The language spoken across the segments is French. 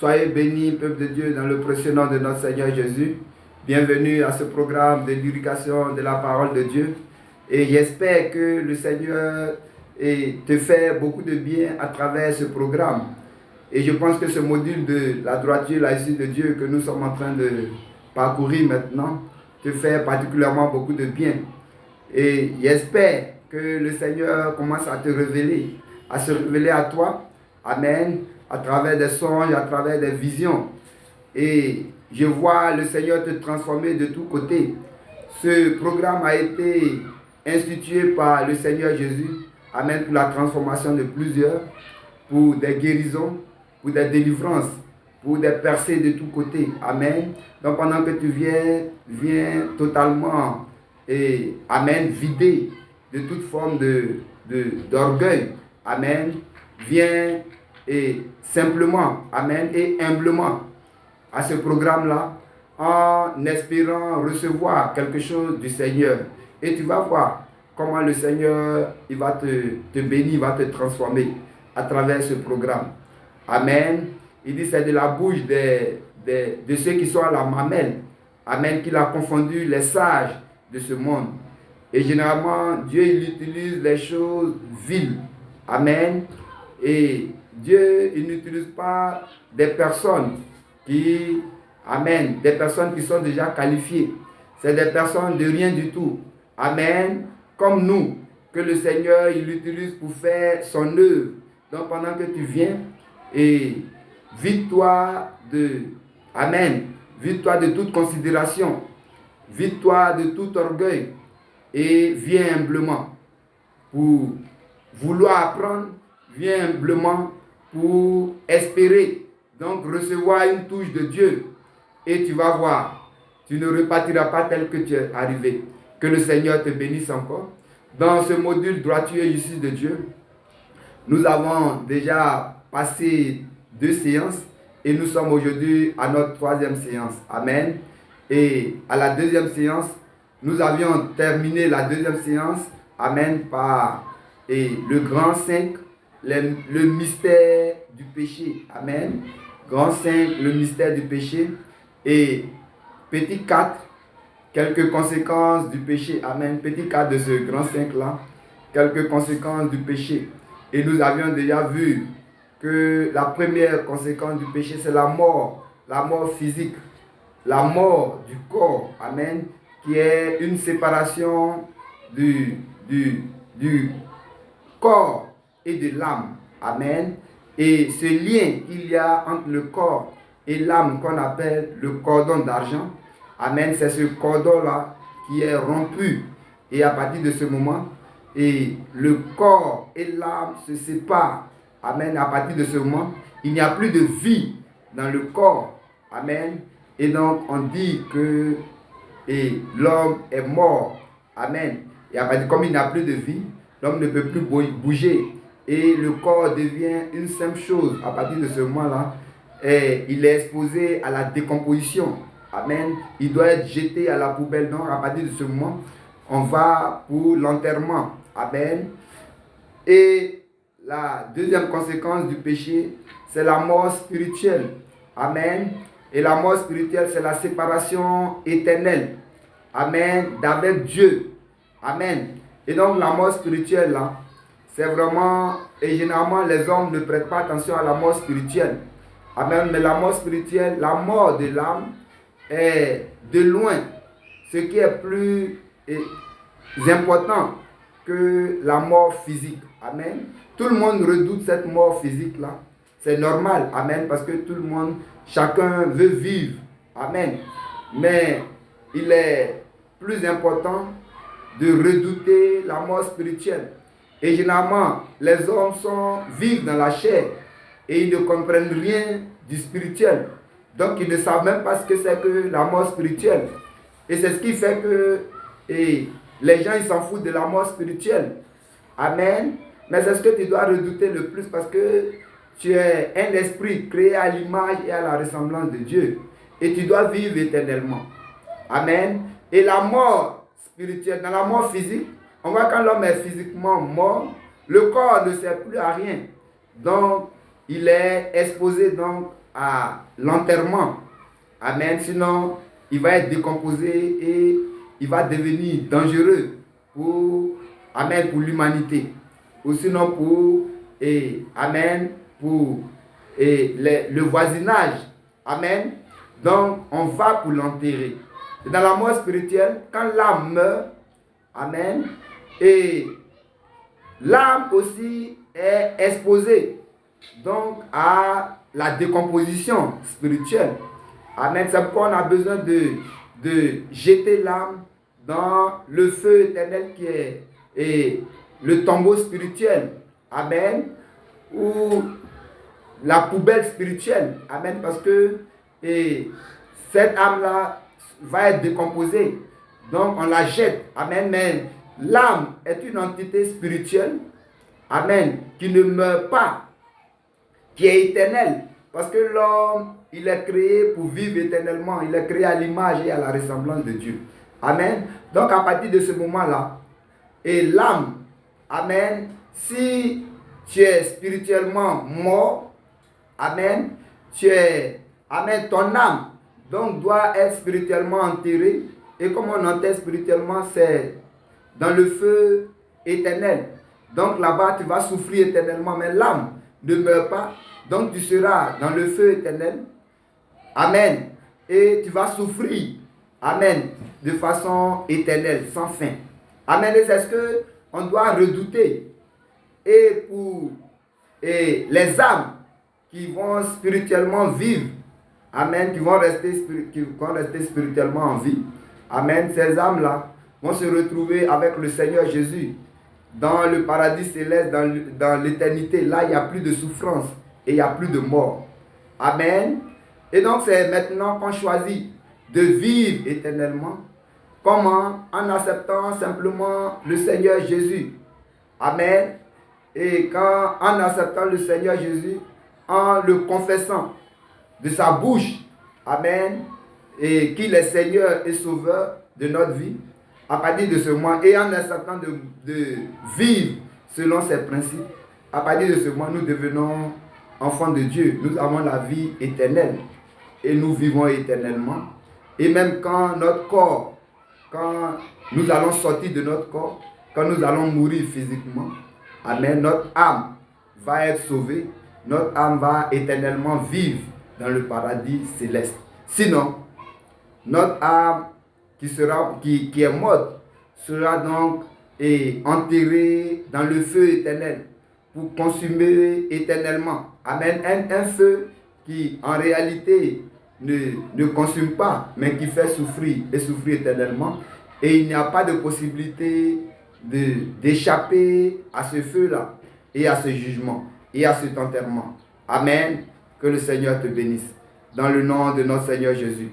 Soyez bénis, peuple de Dieu, dans le précieux nom de notre Seigneur Jésus. Bienvenue à ce programme de l'éducation de la parole de Dieu. Et j'espère que le Seigneur te fait beaucoup de bien à travers ce programme. Et je pense que ce module de la droiture, la justice de Dieu que nous sommes en train de parcourir maintenant te fait particulièrement beaucoup de bien. Et j'espère que le Seigneur commence à te révéler, à se révéler à toi. Amen. À travers des songes, à travers des visions. Et je vois le Seigneur te transformer de tous côtés. Ce programme a été institué par le Seigneur Jésus. Amen. Pour la transformation de plusieurs, pour des guérisons, pour des délivrances, pour des percées de tous côtés. Amen. Donc pendant que tu viens totalement, amen, vidé de toute forme d'orgueil. Amen. Viens et simplement, amen, et humblement à ce programme-là, en espérant recevoir quelque chose du Seigneur. Et tu vas voir comment le Seigneur, il va te bénir, il va te transformer à travers ce programme. Amen. Il dit c'est de la bouche de ceux qui sont à la mamelle. Amen. Qu'il a confondu les sages de ce monde. Et généralement, Dieu, il utilise les choses viles. Amen. Et Dieu, il n'utilise pas des personnes qui sont déjà qualifiées. C'est des personnes de rien du tout. Amen. Comme nous, que le Seigneur, il utilise pour faire son œuvre. Donc pendant que tu viens, et vide-toi de toute considération, vide-toi de tout orgueil et viens humblement pour vouloir apprendre, viens humblement pour espérer, donc recevoir une touche de Dieu. Et tu vas voir, tu ne repartiras pas tel que tu es arrivé. Que le Seigneur te bénisse encore. Dans ce module droiture et justice de Dieu, nous avons déjà passé 2 séances et nous sommes aujourd'hui à notre 3e séance. Amen. Et à la 2e séance, nous avions terminé la 2e séance, amen, par le grand 5, le mystère du péché. Amen. Grand 5, le mystère du péché. Et petit 4, quelques conséquences du péché. Amen. Petit 4 de ce grand 5-là, quelques conséquences du péché. Et nous avions déjà vu que la première conséquence du péché, c'est la mort physique, la mort du corps. Amen. Qui est une séparation du corps et de l'âme. Amen. Et ce lien qu'il y a entre le corps et l'âme qu'on appelle le cordon d'argent. Amen. C'est ce cordon-là qui est rompu. Et à partir de ce moment, et le corps et l'âme se séparent. Amen. À partir de ce moment, il n'y a plus de vie dans le corps. Amen. Et donc, on dit que l'homme est mort. Amen. Et à partir, comme il n'a plus de vie, l'homme ne peut plus bouger. Et le corps devient une simple chose. À partir de ce moment-là, il est exposé à la décomposition. Amen. Il doit être jeté à la poubelle. Donc, à partir de ce moment, on va pour l'enterrement. Amen. Et la deuxième conséquence du péché, c'est la mort spirituelle. Amen. Et la mort spirituelle, c'est la séparation éternelle. Amen. D'avec Dieu. Amen. Et donc, la mort spirituelle, là, c'est vraiment, et généralement, les hommes ne prêtent pas attention à la mort spirituelle. Amen. Mais la mort spirituelle, la mort de l'âme, est de loin ce qui est plus important que la mort physique. Amen. Tout le monde redoute cette mort physique-là. C'est normal. Amen. Parce que tout le monde, chacun veut vivre. Amen. Mais il est plus important de redouter la mort spirituelle. Et généralement, les hommes vivent dans la chair et ils ne comprennent rien du spirituel. Donc, ils ne savent même pas ce que c'est que la mort spirituelle. Et c'est ce qui fait que les gens, ils s'en foutent de la mort spirituelle. Amen. Mais c'est ce que tu dois redouter le plus parce que tu es un esprit créé à l'image et à la ressemblance de Dieu. Et tu dois vivre éternellement. Amen. Et la mort spirituelle, dans la mort physique, on voit quand l'homme est physiquement mort, le corps ne sert plus à rien. Donc, il est exposé donc à l'enterrement. Amen. Sinon, il va être décomposé et il va devenir dangereux pour, amen, pour l'humanité. Ou sinon pour, amen, pour le voisinage. Amen. Donc, on va pour l'enterrer. Dans la mort spirituelle, quand l'âme meurt, amen, et l'âme aussi est exposée donc à la décomposition spirituelle. Amen. C'est pourquoi on a besoin de jeter l'âme dans le feu éternel qui est le tombeau spirituel. Amen. Ou la poubelle spirituelle. Amen. Parce que cette âme-là va être décomposée. Donc on la jette. Amen. Mais l'âme est une entité spirituelle. Amen. Qui ne meurt pas. Qui est éternelle. Parce que l'homme, il est créé pour vivre éternellement. Il est créé à l'image et à la ressemblance de Dieu. Amen. Donc à partir de ce moment-là, et l'âme, amen, si tu es spirituellement mort, amen, amen, ton âme, donc doit être spirituellement enterrée. Et comme on enterre spirituellement, c'est dans le feu éternel. Donc là-bas, tu vas souffrir éternellement, mais l'âme ne meurt pas. Donc tu seras dans le feu éternel. Amen. Et tu vas souffrir. Amen. De façon éternelle, sans fin. Amen. Et c'est ce qu'on doit redouter. Et pour les âmes qui vont spirituellement vivre. Amen. Qui vont rester spirituellement en vie. Amen. Ces âmes-là vont se retrouver avec le Seigneur Jésus dans le paradis céleste, dans l'éternité. Là, il n'y a plus de souffrance et il n'y a plus de mort. Amen. Et donc, c'est maintenant qu'on choisit de vivre éternellement. Comment? En acceptant simplement le Seigneur Jésus. Amen. Et en acceptant le Seigneur Jésus, en le confessant de sa bouche, amen, et qu'il est Seigneur et Sauveur de notre vie, à partir de ce moment, et en acceptant de vivre selon ses principes, à partir de ce moment, nous devenons enfants de Dieu. Nous avons la vie éternelle et nous vivons éternellement. Et même quand notre corps, quand nous allons sortir de notre corps, quand nous allons mourir physiquement, amen, notre âme va être sauvée, notre âme va éternellement vivre dans le paradis céleste. Sinon, notre âme qui est morte sera donc enterrée dans le feu éternel pour consumer éternellement. Amen. Un feu qui en réalité ne consume pas, mais qui fait souffrir et souffrir éternellement. Et il n'y a pas de possibilité d'échapper à ce feu-là et à ce jugement et à cet enterrement. Amen. Que le Seigneur te bénisse. Dans le nom de notre Seigneur Jésus.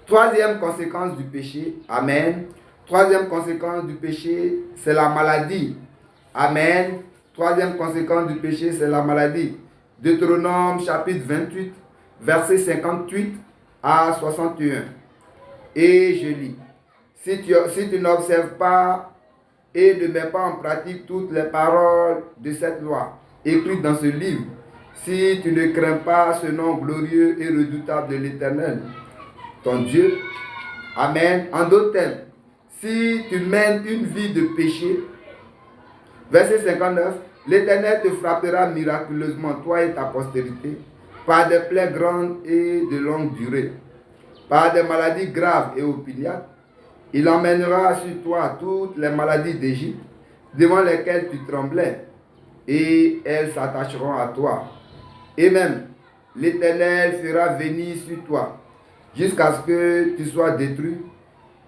Troisième conséquence du péché. Amen. Troisième conséquence du péché, c'est la maladie. Amen. Troisième conséquence du péché, c'est la maladie. Deutéronome chapitre 28, verset 58 à 61. Et je lis. Si tu n'observes pas et ne mets pas en pratique toutes les paroles de cette loi écrites dans ce livre, si tu ne crains pas ce nom glorieux et redoutable de l'Éternel, ton Dieu, amen, en d'autres termes, si tu mènes une vie de péché, verset 59, l'Éternel te frappera miraculeusement, toi et ta postérité, par des plaies grandes et de longue durée, par des maladies graves et opiniâtres. Il emmènera sur toi toutes les maladies d'Égypte, devant lesquelles tu tremblais, et elles s'attacheront à toi. Et même, l'Éternel fera venir sur toi, jusqu'à ce que tu sois détruit,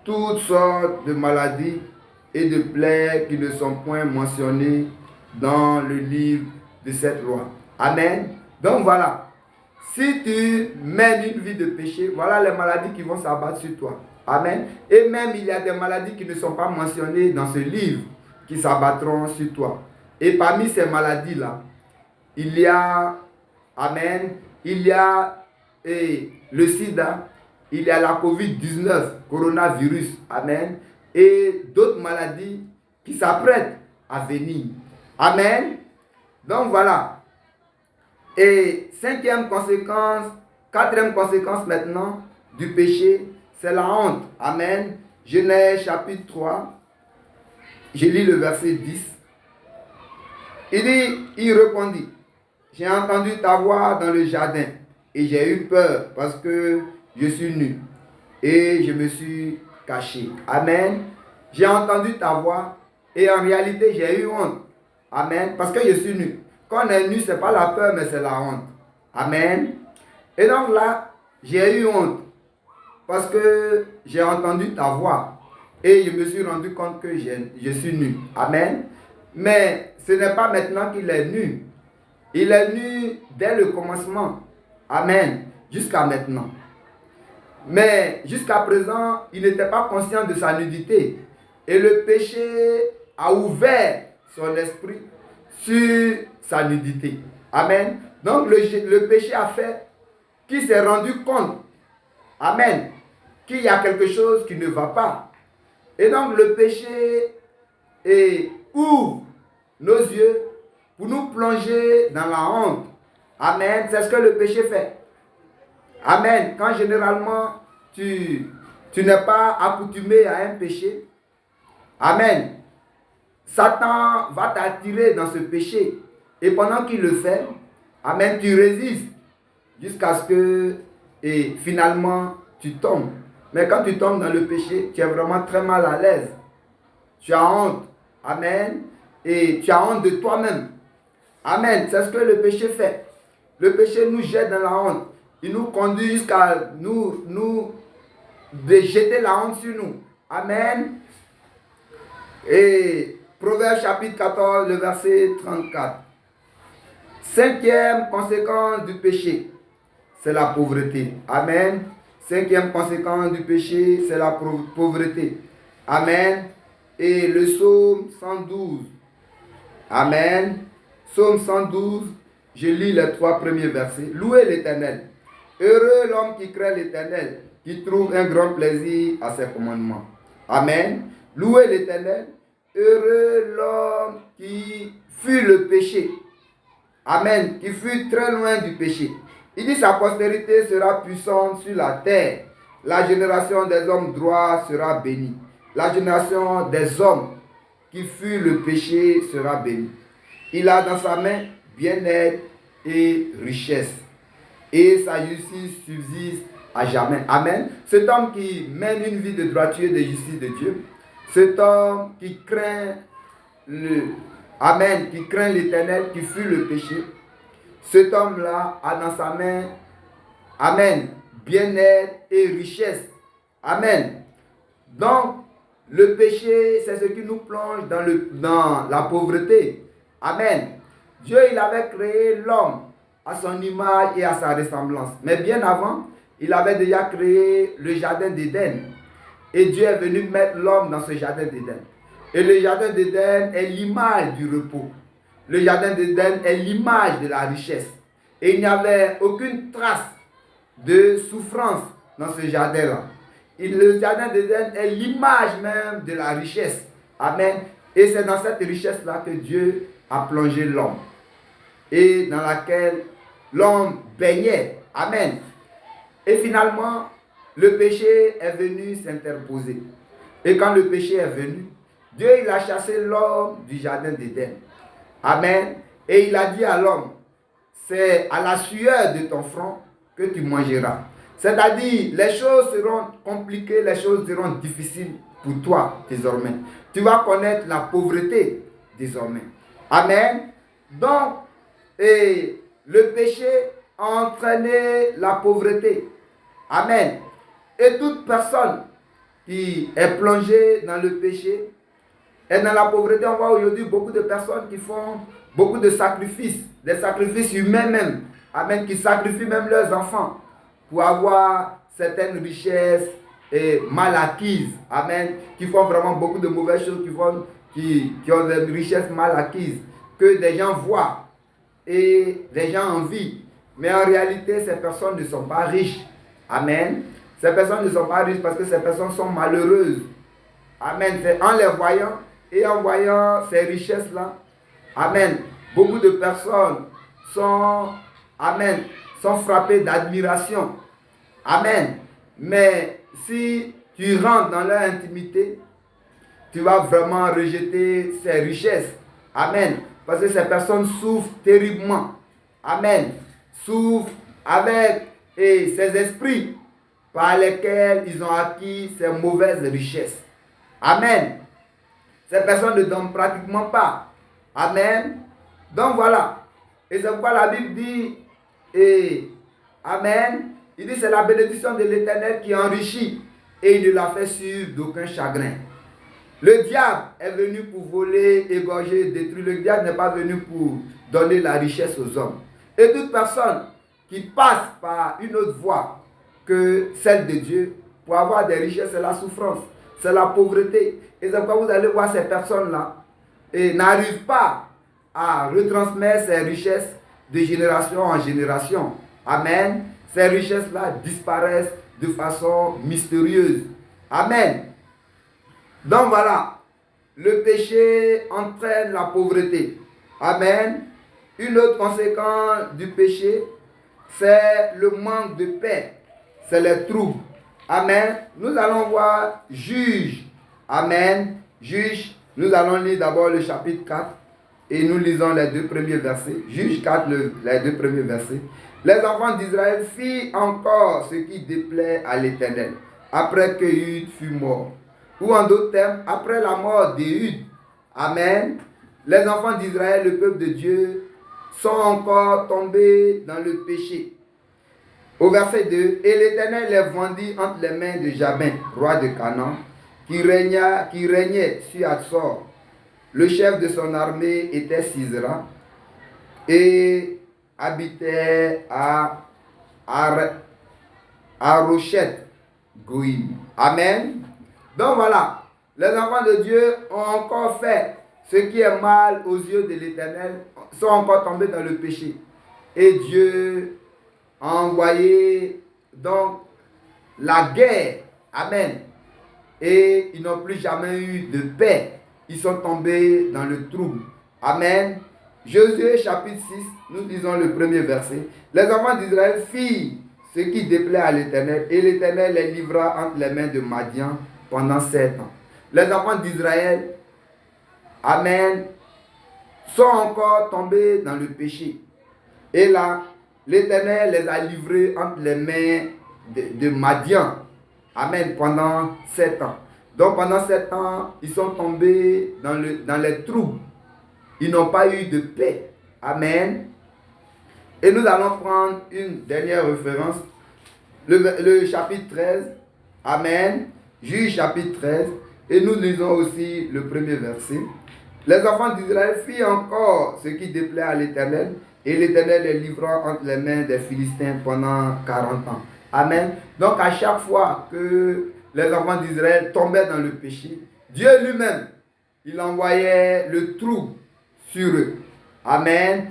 toutes sortes de maladies et de plaies qui ne sont point mentionnées dans le livre de cette loi. Amen. Donc voilà, si tu mènes une vie de péché, voilà les maladies qui vont s'abattre sur toi. Amen. Et même il y a des maladies qui ne sont pas mentionnées dans ce livre qui s'abattront sur toi. Et parmi ces maladies-là, il y a, amen, il y a le sida, il y a la COVID-19, coronavirus, amen, et d'autres maladies qui s'apprêtent à venir. Amen. Donc voilà. Et cinquième conséquence Quatrième conséquence maintenant du péché, c'est la honte. Amen. Genèse chapitre 3, je lis le verset 10. Il répondit, j'ai entendu ta voix dans le jardin et j'ai eu peur parce que je suis nu et je me suis caché. Amen. J'ai entendu ta voix et en réalité j'ai eu honte. Amen. Parce que je suis nu. Quand on est nu, ce n'est pas la peur, mais c'est la honte. Amen. Et donc là, j'ai eu honte parce que j'ai entendu ta voix et je me suis rendu compte que je suis nu. Amen. Mais ce n'est pas maintenant qu'il est nu. Il est nu dès le commencement. Amen. Jusqu'à maintenant. Mais jusqu'à présent, il n'était pas conscient de sa nudité. Et le péché a ouvert son esprit sur sa nudité. Amen. Donc le péché a fait qu'il s'est rendu compte. Amen. Qu'il y a quelque chose qui ne va pas. Et donc le péché ouvre nos yeux pour nous plonger dans la honte. Amen. C'est ce que le péché fait. Amen. Quand généralement tu n'es pas accoutumé à un péché. Amen. Satan va t'attirer dans ce péché. Et pendant qu'il le fait, amen, tu résistes jusqu'à ce que finalement tu tombes. Mais quand tu tombes dans le péché, tu es vraiment très mal à l'aise. Tu as honte. Amen. Et tu as honte de toi-même. Amen. C'est ce que le péché fait. Le péché nous jette dans la honte. Il nous conduit jusqu'à nous de jeter la honte sur nous. Amen. Et Proverbe chapitre 14, le verset 34. Cinquième conséquence du péché, c'est la pauvreté. Amen. Cinquième conséquence du péché, c'est la pauvreté. Amen. Et le psaume 112. Amen. Psaume 112, je lis les 3 premiers versets. Louez l'Éternel. Heureux l'homme qui craint l'Éternel, qui trouve un grand plaisir à ses commandements. Amen. Louez l'Éternel. Heureux l'homme qui fuit le péché. Amen. Qui fuit très loin du péché. Il dit sa postérité sera puissante sur la terre. La génération des hommes droits sera bénie. La génération des hommes qui fuient le péché sera bénie. Il a dans sa main bien-être et richesse. Et sa justice subsiste à jamais. Amen. Cet homme qui mène une vie de droiture et de justice de Dieu. Cet homme qui craint Amen, qui craint l'Éternel, qui fuit le péché. Cet homme-là a dans sa main, amen, bien-être et richesse. Amen. Donc, le péché, c'est ce qui nous plonge dans la pauvreté. Amen. Dieu, il avait créé l'homme à son image et à sa ressemblance. Mais bien avant, il avait déjà créé le jardin d'Éden. Et Dieu est venu mettre l'homme dans ce jardin d'Éden. Et le jardin d'Éden est l'image du repos. Le jardin d'Éden est l'image de la richesse. Et il n'y avait aucune trace de souffrance dans ce jardin-là. Le jardin d'Éden est l'image même de la richesse. Amen. Et c'est dans cette richesse-là que Dieu a plongé l'homme. Et dans laquelle l'homme baignait. Amen. Et finalement, le péché est venu s'interposer. Et quand le péché est venu, Dieu il a chassé l'homme du jardin d'Éden. Amen. Et il a dit à l'homme, c'est à la sueur de ton front que tu mangeras. C'est-à-dire, les choses seront compliquées, les choses seront difficiles pour toi désormais. Tu vas connaître la pauvreté désormais. Amen. Donc, le péché a entraîné la pauvreté. Amen. Et toute personne qui est plongée dans le péché et dans la pauvreté, on voit aujourd'hui beaucoup de personnes qui font beaucoup de sacrifices, des sacrifices humains même. Amen. Qui sacrifient même leurs enfants pour avoir certaines richesses mal acquises. Amen. Qui font vraiment beaucoup de mauvaises choses, qui ont des richesses mal acquises, que des gens voient et des gens envient. Mais en réalité, ces personnes ne sont pas riches. Amen. Ces personnes ne sont pas riches parce que ces personnes sont malheureuses. Amen. C'est en les voyant et en voyant ces richesses-là. Amen. Beaucoup de personnes sont, amen, sont frappés d'admiration. Amen. Mais si tu rentres dans leur intimité, tu vas vraiment rejeter ces richesses. Amen. Parce que ces personnes souffrent terriblement. Amen. Souffrent avec ces esprits par lesquels ils ont acquis ces mauvaises richesses. Amen. Ces personnes ne donnent pratiquement pas. Amen. Donc voilà. Et c'est pourquoi la Bible dit, Amen. Il dit c'est la bénédiction de l'Éternel qui enrichit et il ne la fait suivre d'aucun chagrin. Le diable est venu pour voler, égorger, détruire. Le diable n'est pas venu pour donner la richesse aux hommes. Et toute personne qui passe par une autre voie que celle de Dieu, pour avoir des richesses, c'est la souffrance, c'est la pauvreté. Et c'est pourquoi vous allez voir ces personnes-là et n'arrivent pas à retransmettre ces richesses de génération en génération. Amen. Ces richesses-là disparaissent de façon mystérieuse. Amen. Donc voilà, le péché entraîne la pauvreté. Amen. Une autre conséquence du péché, c'est le manque de paix. C'est les troubles. Amen. Nous allons voir Juge. Amen. Juge, nous allons lire d'abord le chapitre 4 et nous lisons les 2 premiers versets. Juge 4, les 2 premiers versets. Les enfants d'Israël firent encore ce qui déplaît à l'Éternel, après que Ehud fut mort. Ou en d'autres termes, après la mort d'Ehud. Amen. Les enfants d'Israël, le peuple de Dieu, sont encore tombés dans le péché. Au verset 2, et l'Éternel les vendit entre les mains de Jabin, roi de Canaan, qui régnait sur Hatzor. Le chef de son armée était Sisera et habitait à Rochet Goïm. Amen. Donc voilà, les enfants de Dieu ont encore fait ce qui est mal aux yeux de l'Éternel, sont encore tombés dans le péché. Et Dieu a envoyé donc la guerre. Amen. Et ils n'ont plus jamais eu de paix. Ils sont tombés dans le trouble. Amen. Josué chapitre 6, nous lisons le premier verset. Les enfants d'Israël firent ce qui déplaît à l'Éternel, et l'Éternel les livra entre les mains de Madian pendant 7 ans. Les enfants d'Israël, amen, sont encore tombés dans le péché. Et là, l'Éternel les a livrés entre les mains de Madian. Amen, pendant 7 ans. Donc pendant 7 ans, ils sont tombés dans les troubles. Ils n'ont pas eu de paix. Amen. Et nous allons prendre une dernière référence. Le chapitre 13. Amen. Juge chapitre 13. Et nous lisons aussi le premier verset. Les enfants d'Israël firent encore ce qui déplaît à l'Éternel. Et l'Éternel les livra entre les mains des Philistins pendant 40 ans. Amen. Donc à chaque fois que les enfants d'Israël tombaient dans le péché, Dieu lui-même, il envoyait le trouble sur eux. Amen.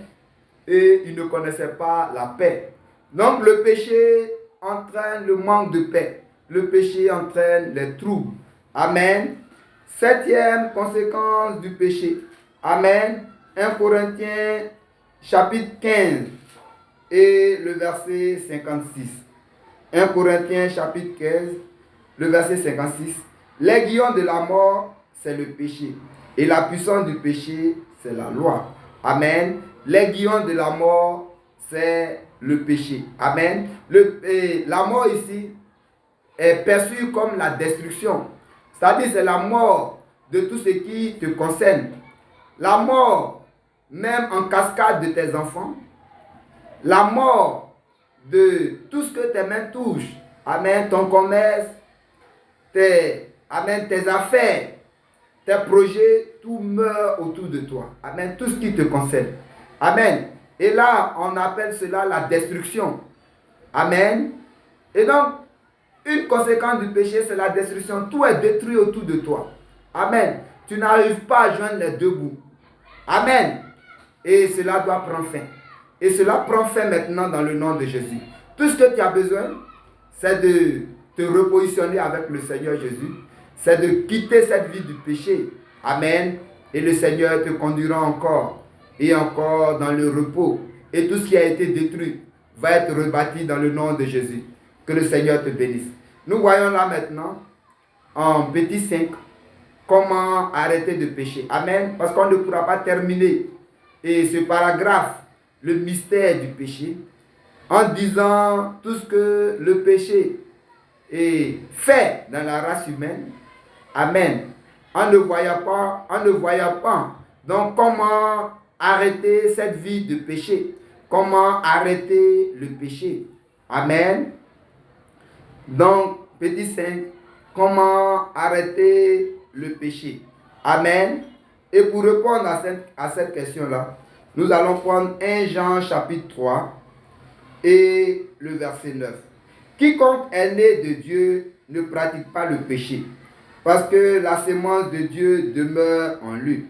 Et ils ne connaissaient pas la paix. Donc le péché entraîne le manque de paix. Le péché entraîne les troubles. Amen. 7e conséquence du péché. Amen. 1 Corinthiens chapitre 15 et le verset 56. 1 Corinthiens chapitre 15, le verset 56. L'aiguillon de la mort, c'est le péché. Et la puissance du péché, c'est la loi. Amen. L'aiguillon de la mort, c'est le péché. Amen. La mort ici est perçue comme la destruction. C'est-à-dire c'est la mort de tout ce qui te concerne. La mort, même en cascade de tes enfants. La mort de tout ce que tes mains touchent. Amen. Ton commerce, tes affaires, tes projets, tout meurt autour de toi. Amen. Tout ce qui te concerne. Amen. Et là, on appelle cela la destruction. Amen. Et donc, une conséquence du péché, c'est la destruction. Tout est détruit autour de toi. Amen. Tu n'arrives pas à joindre les deux bouts. Amen. Et cela doit prendre fin. Et cela prend fin maintenant dans le nom de Jésus. Tout ce que tu as besoin, c'est de te repositionner avec le Seigneur Jésus. C'est de quitter cette vie du péché. Amen. Et le Seigneur te conduira encore et encore dans le repos. Et tout ce qui a été détruit va être rebâti dans le nom de Jésus. Que le Seigneur te bénisse. Nous voyons là maintenant, en petit 5, comment arrêter de pécher. Amen. Parce qu'on ne pourra pas terminer ce paragraphe, le mystère du péché, en disant tout ce que le péché fait dans la race humaine. Amen. En ne voyant pas. Donc, comment arrêter cette vie de péché? Comment arrêter le péché? Amen. Donc, petit 5, comment arrêter le péché? Amen. Et pour répondre à cette question-là, nous allons prendre 1 Jean chapitre 3 et le verset 9. Quiconque est né de Dieu ne pratique pas le péché, parce que la sémence de Dieu demeure en lui.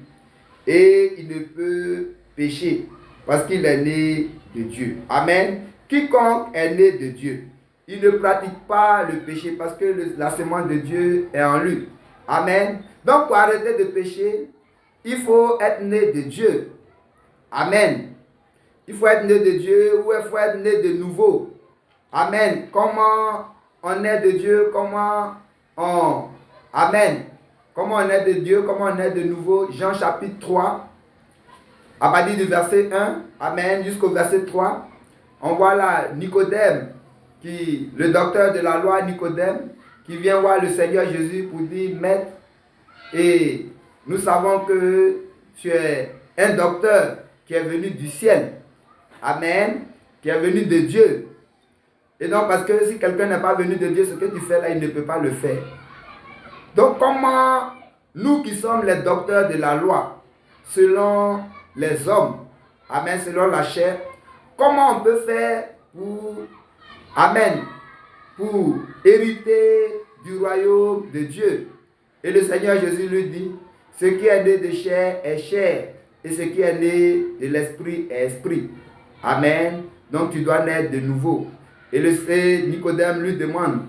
Et il ne peut pécher, parce qu'il est né de Dieu. Amen. Quiconque est né de Dieu, il ne pratique pas le péché, parce que la sémence de Dieu est en lui. Amen. Donc pour arrêter de pécher, il faut être né de Dieu. Amen. Il faut être né de Dieu ou il faut être né de nouveau. Amen. Comment on est de Dieu, Amen. Comment on est de Dieu, comment on est de nouveau. Jean chapitre 3, à partir du verset 1, Amen, jusqu'au verset 3. On voit là Nicodème, le docteur de la loi Nicodème, qui vient voir le Seigneur Jésus pour dire, Maître, et nous savons que tu es un docteur qui est venu du ciel. Amen. Qui est venu de Dieu. Et donc, parce que si quelqu'un n'est pas venu de Dieu, ce que tu fais là, il ne peut pas le faire. Donc, comment nous qui sommes les docteurs de la loi, selon les hommes, amen, selon la chair, comment on peut faire pour hériter du royaume de Dieu? Et le Seigneur Jésus lui dit, ce qui est né de chair est chair, et ce qui est né de l'esprit est esprit. Amen. Donc tu dois naître de nouveau. Et Nicodème lui demande,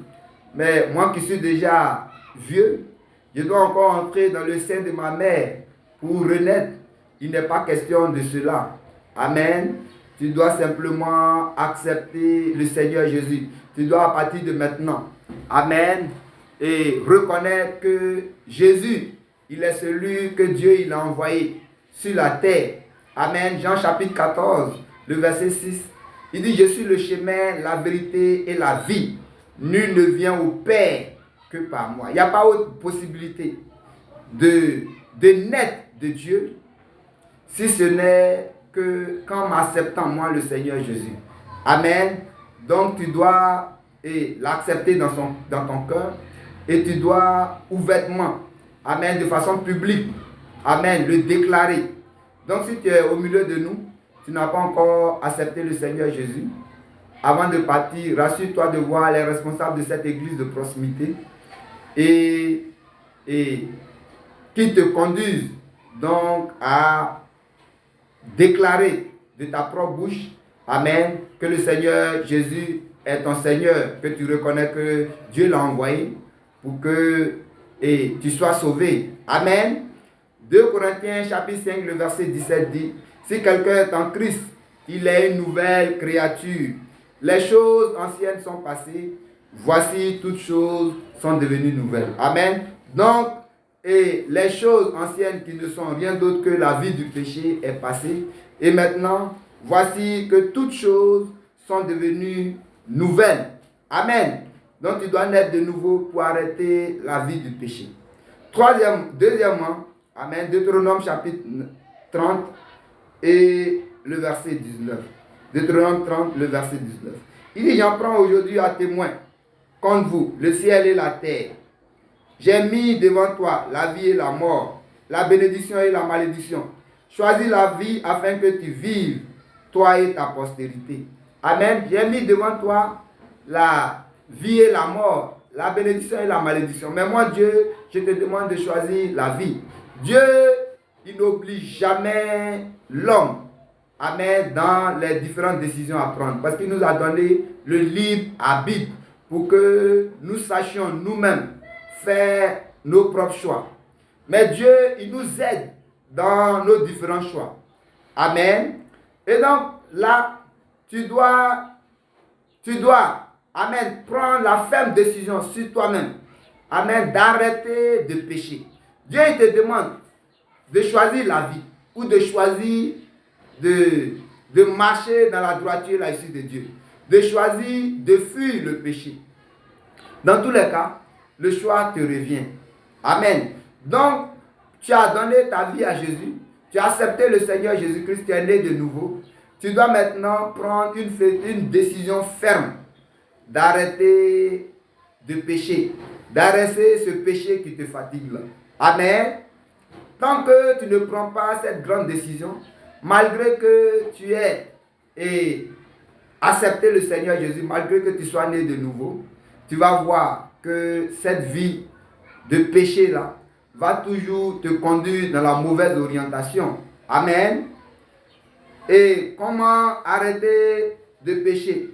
mais moi qui suis déjà vieux, je dois encore entrer dans le sein de ma mère pour renaître. Il n'est pas question de cela. Amen. Tu dois simplement accepter le Seigneur Jésus. Tu dois à partir de maintenant. Amen. Et reconnaître que Jésus, il est celui que Dieu il a envoyé sur la terre. Amen. Jean chapitre 14, le verset 6. Il dit, je suis le chemin, la vérité et la vie. Nul ne vient au Père que par moi. Il n'y a pas autre possibilité de naître de Dieu si ce n'est que qu'en m'acceptant moi le Seigneur Jésus. Amen. Donc tu dois l'accepter dans ton cœur et tu dois ouvertement, amen, de façon publique, amen, le déclarer. Donc si tu es au milieu de nous, tu n'as pas encore accepté le Seigneur Jésus, avant de partir, rassure-toi de voir les responsables de cette église de proximité et qui te conduisent donc à déclarer de ta propre bouche, amen, que le Seigneur Jésus est ton Seigneur, que tu reconnais que Dieu l'a envoyé pour que tu sois sauvé. Amen. 2 Corinthiens chapitre 5, le verset 17 dit, si quelqu'un est en Christ, il est une nouvelle créature. Les choses anciennes sont passées, voici toutes choses sont devenues nouvelles. Amen. Donc, les choses anciennes qui ne sont rien d'autre que la vie du péché est passée. Et maintenant, voici que toutes choses sont devenues nouvelles. Amen. Donc, tu dois naître de nouveau pour arrêter la vie du péché. Deuxièmement, amen, Deutéronome chapitre 30 et le verset 19. Deutéronome 30, le verset 19. Il dit, j'en prends aujourd'hui à témoin contre vous, le ciel et la terre. J'ai mis devant toi la vie et la mort, la bénédiction et la malédiction. Choisis la vie afin que tu vives, toi et ta postérité. Amen. J'ai mis devant toi la vie et la mort, la bénédiction et la malédiction. Mais moi, Dieu, je te demande de choisir la vie. Dieu, il n'oblige jamais l'homme, amen, dans les différentes décisions à prendre. Parce qu'il nous a donné le libre arbitre pour que nous sachions nous-mêmes faire nos propres choix. Mais Dieu, il nous aide dans nos différents choix. Amen. Et donc, là, tu dois Tu dois, amen, prendre la ferme décision sur toi-même, amen, d'arrêter de pécher. Dieu il te demande de choisir la vie ou de choisir de marcher dans la droiture, la issue de Dieu. De choisir de fuir le péché. Dans tous les cas, le choix te revient. Amen. Donc, tu as donné ta vie à Jésus. Tu as accepté le Seigneur Jésus-Christ, tu es né de nouveau. Tu dois maintenant prendre une décision ferme d'arrêter de pécher. D'arrêter ce péché qui te fatigue là. Amen. Tant que tu ne prends pas cette grande décision, malgré que tu aies accepté le Seigneur Jésus, malgré que tu sois né de nouveau, tu vas voir que cette vie de péché là va toujours te conduire dans la mauvaise orientation. Amen. Et comment arrêter de pécher?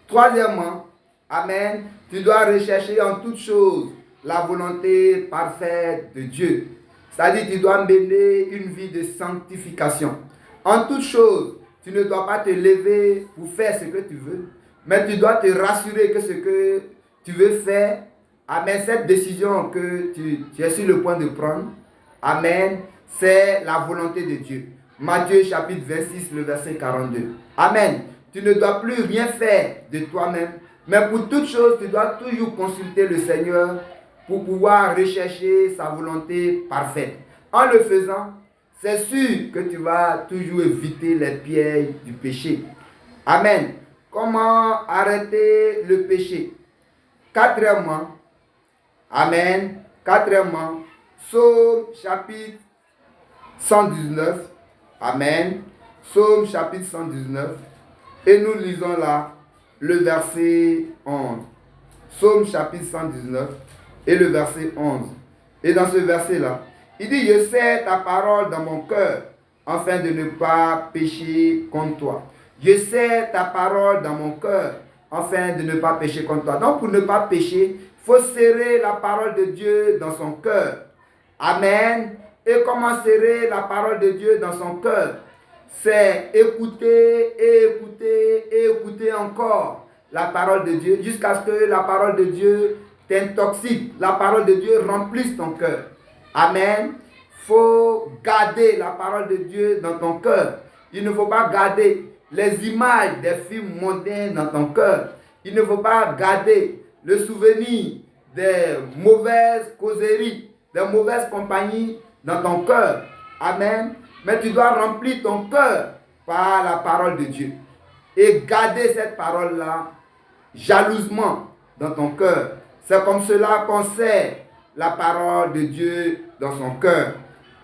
Troisièmement, amen, tu dois rechercher en toutes choses la volonté parfaite de Dieu. C'est-à-dire, tu dois mener une vie de sanctification. En toutes choses, tu ne dois pas te lever pour faire ce que tu veux, mais tu dois te rassurer que ce que tu veux faire, amen, cette décision que tu es sur le point de prendre, amen, c'est la volonté de Dieu. Matthieu chapitre 26, le verset 42. Amen. Tu ne dois plus rien faire de toi-même, mais pour toute chose, tu dois toujours consulter le Seigneur pour pouvoir rechercher sa volonté parfaite. En le faisant, c'est sûr que tu vas toujours éviter les pièges du péché. Amen. Comment arrêter le péché? Quatrièmement, amen. Quatrièmement, Psaume chapitre 119. Amen. Psaume chapitre 119. Et nous lisons là le verset 11. Psaume chapitre 119 et le verset 11. Et dans ce verset-là, il dit, je sais ta parole dans mon cœur, afin de ne pas pécher contre toi. Je sais ta parole dans mon cœur, afin de ne pas pécher contre toi. Donc pour ne pas pécher, il faut serrer la parole de Dieu dans son cœur. Amen. Et comment serrer la parole de Dieu dans son cœur? C'est écouter et écouter et écouter encore la parole de Dieu jusqu'à ce que la parole de Dieu t'intoxique, la parole de Dieu remplisse ton cœur. Amen. Il faut garder la parole de Dieu dans ton cœur. Il ne faut pas garder les images des films mondains dans ton cœur. Il ne faut pas garder le souvenir des mauvaises causeries, des mauvaises compagnies dans ton cœur. Amen. Mais tu dois remplir ton cœur par la parole de Dieu. Et garder cette parole-là jalousement dans ton cœur. C'est comme cela qu'on sert la parole de Dieu dans son cœur.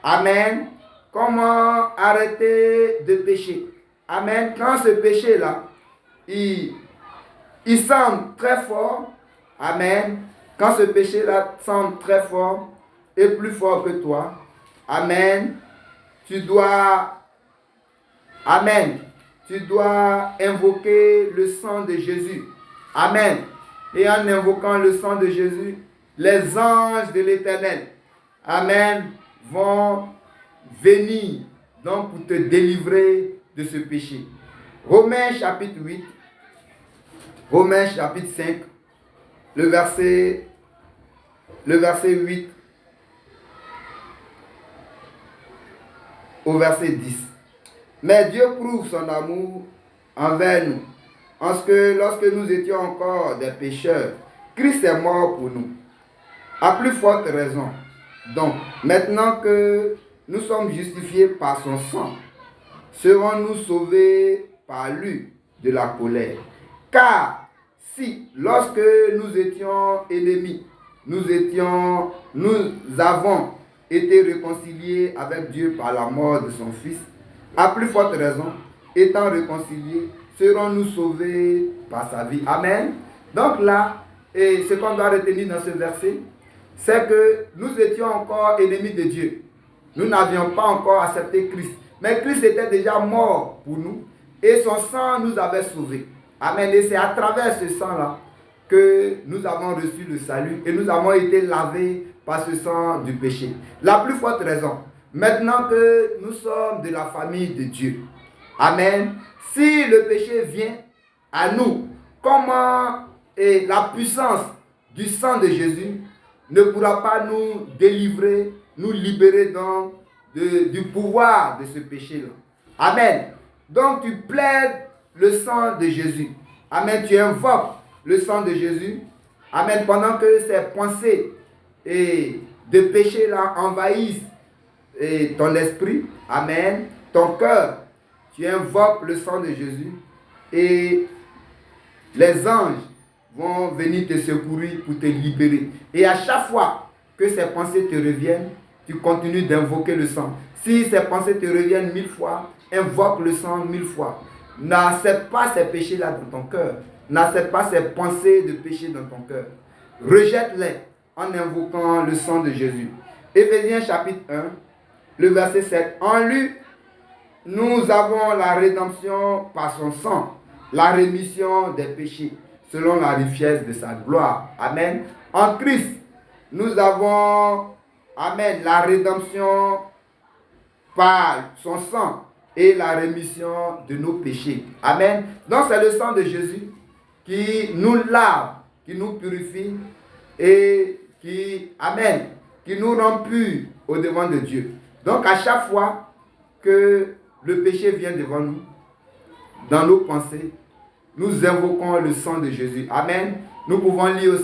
Amen. Comment arrêter de pécher? Amen. Quand ce péché-là, il semble très fort. Amen. Quand ce péché-là semble très fort et plus fort que toi. Amen. Tu dois invoquer le sang de Jésus. Amen. Et en invoquant le sang de Jésus, les anges de l'Éternel, amen, vont venir donc pour te délivrer de ce péché. Romains chapitre 8, Romains chapitre 5, le verset 8 au verset 10. Mais Dieu prouve son amour envers nous, en ce que lorsque nous étions encore des pécheurs, Christ est mort pour nous. À plus forte raison. Donc, maintenant que nous sommes justifiés par son sang, serons-nous sauvés par lui de la colère. Car si, lorsque nous étions ennemis, nous avons été réconciliés avec Dieu par la mort de son Fils, à plus forte raison, étant réconciliés, serons-nous sauvés par sa vie. Amen. Donc là, et ce qu'on doit retenir dans ce verset, c'est que nous étions encore ennemis de Dieu. Nous n'avions pas encore accepté Christ. Mais Christ était déjà mort pour nous et son sang nous avait sauvés. Amen. Et c'est à travers ce sang-là que nous avons reçu le salut et nous avons été lavés par ce sang du péché. La plus forte raison, maintenant que nous sommes de la famille de Dieu. Amen. Si le péché vient à nous, comment et la puissance du sang de Jésus ne pourra pas nous délivrer, nous libérer du pouvoir de ce péché-là. Amen. Donc tu plaides le sang de Jésus. Amen. Tu invoques le sang de Jésus. Amen. Pendant que ces pensées et de péché-là envahissent ton esprit. Amen. Ton cœur. Tu invoques le sang de Jésus. Et les anges vont venir te secourir pour te libérer. Et à chaque fois que ces pensées te reviennent, tu continues d'invoquer le sang. Si ces pensées te reviennent 1000 fois, invoque le sang 1000 fois. N'accepte pas ces péchés-là dans ton cœur. N'accepte pas ces pensées de péché dans ton cœur. Rejette-les en invoquant le sang de Jésus. Éphésiens chapitre 1, le verset 7. En lui, nous avons la rédemption par son sang, la rémission des péchés, selon la richesse de sa gloire. Amen. En Christ, nous avons, amen, la rédemption par son sang et la rémission de nos péchés. Amen. Donc c'est le sang de Jésus qui nous lave, qui nous purifie et qui, amen, qui nous rend purs au devant de Dieu. Donc à chaque fois que le péché vient devant nous, dans nos pensées, nous invoquons le sang de Jésus. Amen. Nous pouvons lire aussi